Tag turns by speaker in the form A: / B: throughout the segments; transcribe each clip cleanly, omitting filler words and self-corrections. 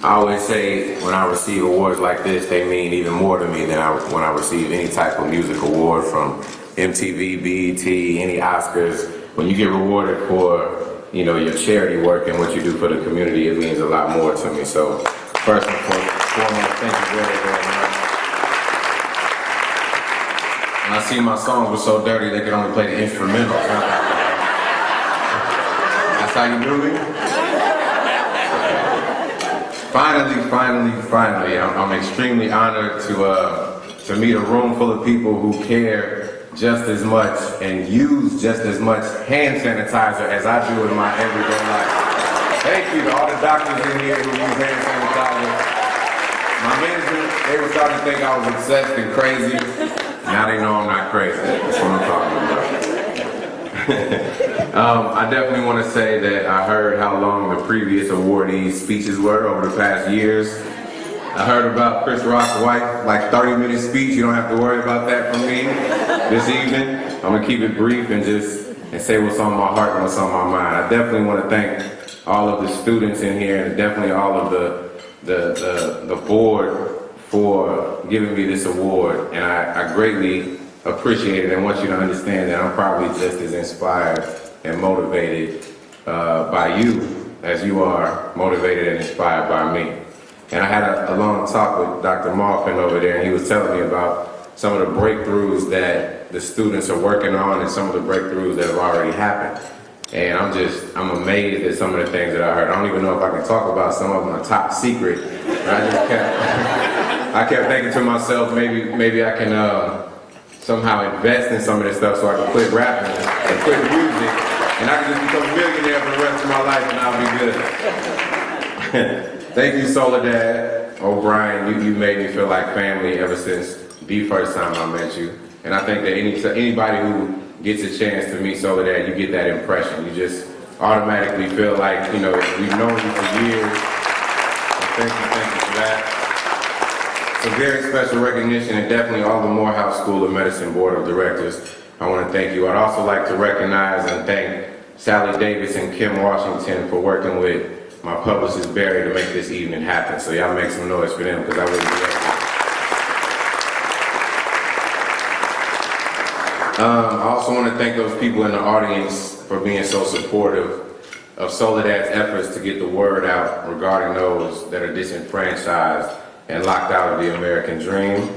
A: I always say when I receive awards like this, they mean even more to me than when I receive any type of music award from MTV, BET, any Oscars. When you get rewarded for, you know, your charity work and what you do for the community, it means a lot more to me. So first and foremost, thank you very, very much. And I see my songs were so dirty they could only play the instrumentals. That's how you do me? Finally, I'm extremely honored to meet a room full of people who care just as much and use just as much hand sanitizer as I do in my everyday life. Thank you to all the doctors in here who use hand sanitizer. My management, they were starting to think I was obsessed and crazy. Now they know I'm not crazy. That's what I'm talking about. I definitely want to say that I heard how long the previous awardees' speeches were over the past years. I heard about Chris Rock's wife, like 30-minute speech. You don't have to worry about that from me this evening. I'm gonna keep it brief and say what's on my heart and what's on my mind. I definitely want to thank all of the students in here and definitely all of the board for giving me this award, and I greatly appreciate it and want you to understand that I'm probably just as inspired and motivated by you as you are motivated and inspired by me. And I had a long talk with Dr. Malkin over there, and he was telling me about some of the breakthroughs that the students are working on and some of the breakthroughs that have already happened. And I'm amazed at some of the things that I heard. I don't even know if I can talk about some of them are top secret, but I kept thinking to myself, maybe I can somehow invest in some of this stuff so I can quit rapping and quit music, and I can just become a millionaire for the rest of my life and I'll be good. Thank you, Soledad O'Brien. You made me feel like family ever since the first time I met you. And I think that anybody who gets a chance to meet Soledad, you get that impression. You just automatically feel like, you know, we've known you for years. So thank you for that. It's a very special recognition, and definitely all the Morehouse School of Medicine Board of Directors, I want to thank you. I'd also like to recognize and thank Sally Davis and Kim Washington for working with my publicist Barry to make this evening happen. So y'all make some noise for them, because I wouldn't be up here. I also want to thank those people in the audience for being so supportive of Soledad's efforts to get the word out regarding those that are disenfranchised and locked out of the American dream.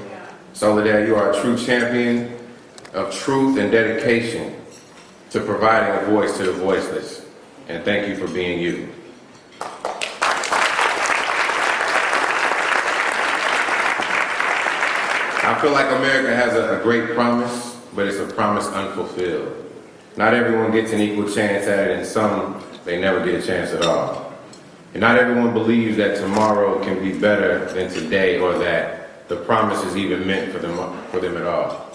A: Soledad, you are a true champion of truth and dedication to providing a voice to the voiceless. And thank you for being you. I feel like America has a great promise, but it's a promise unfulfilled. Not everyone gets an equal chance at it, and some, they never get a chance at all. And not everyone believes that tomorrow can be better than today, or that the promise is even meant for them at all.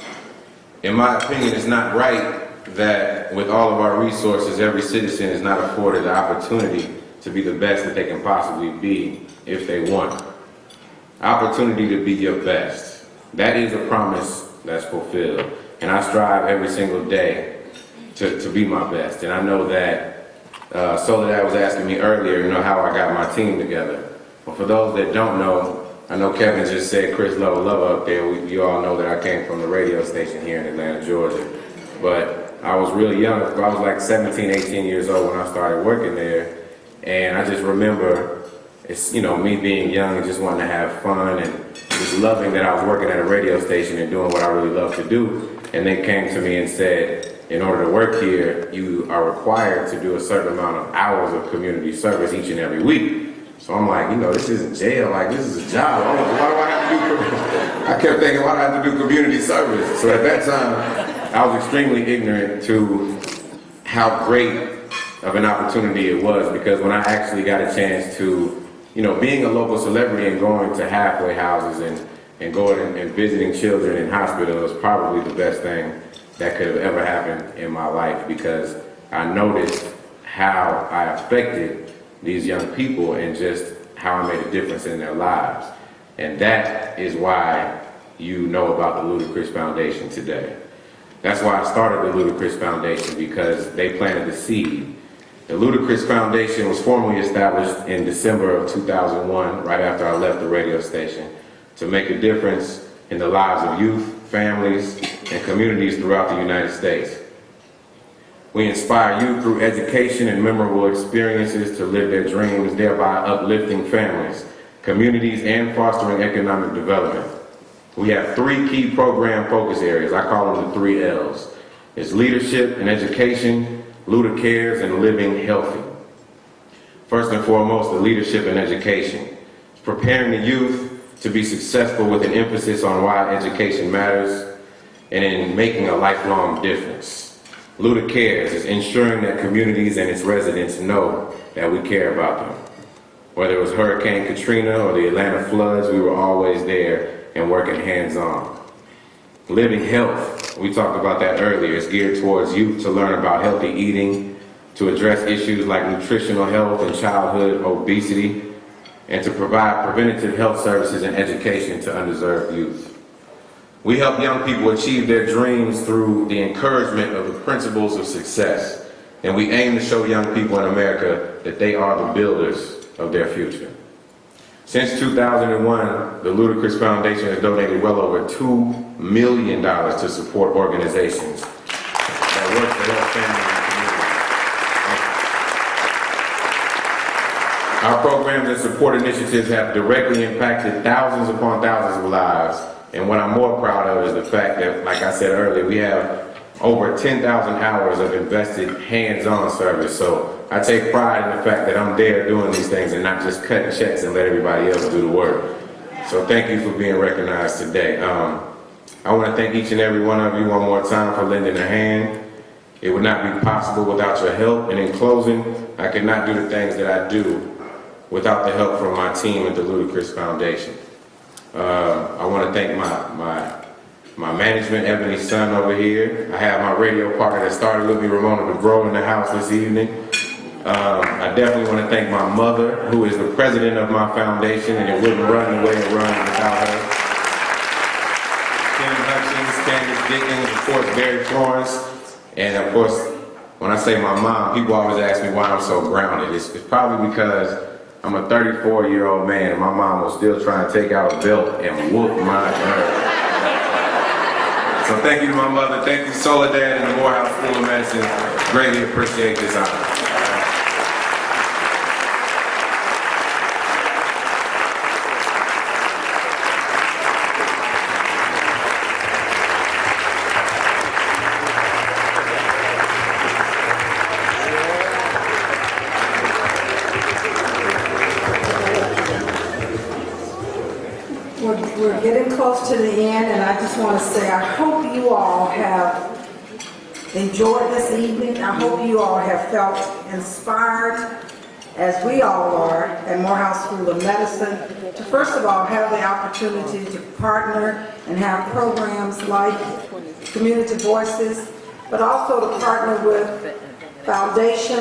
A: In my opinion, it's not right that with all of our resources, every citizen is not afforded the opportunity to be the best that they can possibly be if they want. Opportunity to be your best. That is a promise that's fulfilled. And I strive every single day to be my best. And I know that Soledad was asking me earlier, you know, how I got my team together. But for those that don't know, I know Kevin just said Chris Love up there. You all know that I came from the radio station here in Atlanta, Georgia. But I was really young. I was like 17, 18 years old when I started working there. And I just remember, it's, you know, me being young and just wanting to have fun and just loving that I was working at a radio station and doing what I really love to do. And they came to me and said, in order to work here, you are required to do a certain amount of hours of community service each and every week. So I'm like, you know, this isn't jail, like this is a job. Why do I have to do, I kept thinking, why do I have to do community service? So at that time, I was extremely ignorant to how great of an opportunity it was, because when I actually got a chance to, you know, being a local celebrity and going to halfway houses and going and visiting children in hospitals was probably the best thing that could have ever happened in my life, because I noticed how I affected these young people and just how I made a difference in their lives. And that is why you know about the Ludacris Foundation today. That's why I started the Ludacris Foundation, because they planted the seed. The Ludacris Foundation was formally established in December of 2001, right after I left the radio station, to make a difference in the lives of youth, families, and communities throughout the United States. We inspire youth through education and memorable experiences to live their dreams, thereby uplifting families, communities, and fostering economic development. We have 3 key program focus areas. I call them the 3 L's. It's leadership and education, Luda Cares, and living healthy. First and foremost, the leadership and education. It's preparing the youth to be successful with an emphasis on why education matters and in making a lifelong difference. Luda Cares is ensuring that communities and its residents know that we care about them. Whether it was Hurricane Katrina or the Atlanta floods, we were always there and working hands-on. Living health, we talked about that earlier. It's geared towards youth to learn about healthy eating, to address issues like nutritional health and childhood obesity, and to provide preventative health services and education to undeserved youth. We help young people achieve their dreams through the encouragement of the principles of success, and we aim to show young people in America that they are the builders of their future. Since 2001, the Ludacris Foundation has donated well over $2 million to support organizations that work to help families and communities. Our programs and support initiatives have directly impacted thousands upon thousands of lives, and what I'm more proud of is the fact that, like I said earlier, we have over 10,000 hours of invested hands-on service. So I take pride in the fact that I'm there doing these things and not just cutting checks and let everybody else do the work. So thank you for being recognized today. I want to thank each and every one of you one more time for lending a hand. It would not be possible without your help. And in closing, I could not do the things that I do without the help from my team at the Ludacris Foundation. I want to thank my management, Ebony's son over here. I have my radio partner that started with me, Ramona DeBro, in the house this evening. I definitely want to thank my mother, who is the president of my foundation, and it wouldn't run the way it runs without her. Kim Hutchins, Candace Dickens, of course, Barry Florence, and of course, when I say my mom, people always ask me why I'm so grounded. It's probably because I'm a 34-year-old man, and my mom will still try and take out a belt and whoop my nerve. So thank you to my mother. Thank you, Soledad and the Morehouse School of Medicine. Greatly appreciate this honor.
B: We're getting close to the end, and I just want to say I hope you all have enjoyed this evening. I hope you all have felt inspired, as we all are at Morehouse School of Medicine, to first of all have the opportunity to partner and have programs like Community Voices, but also to partner with foundations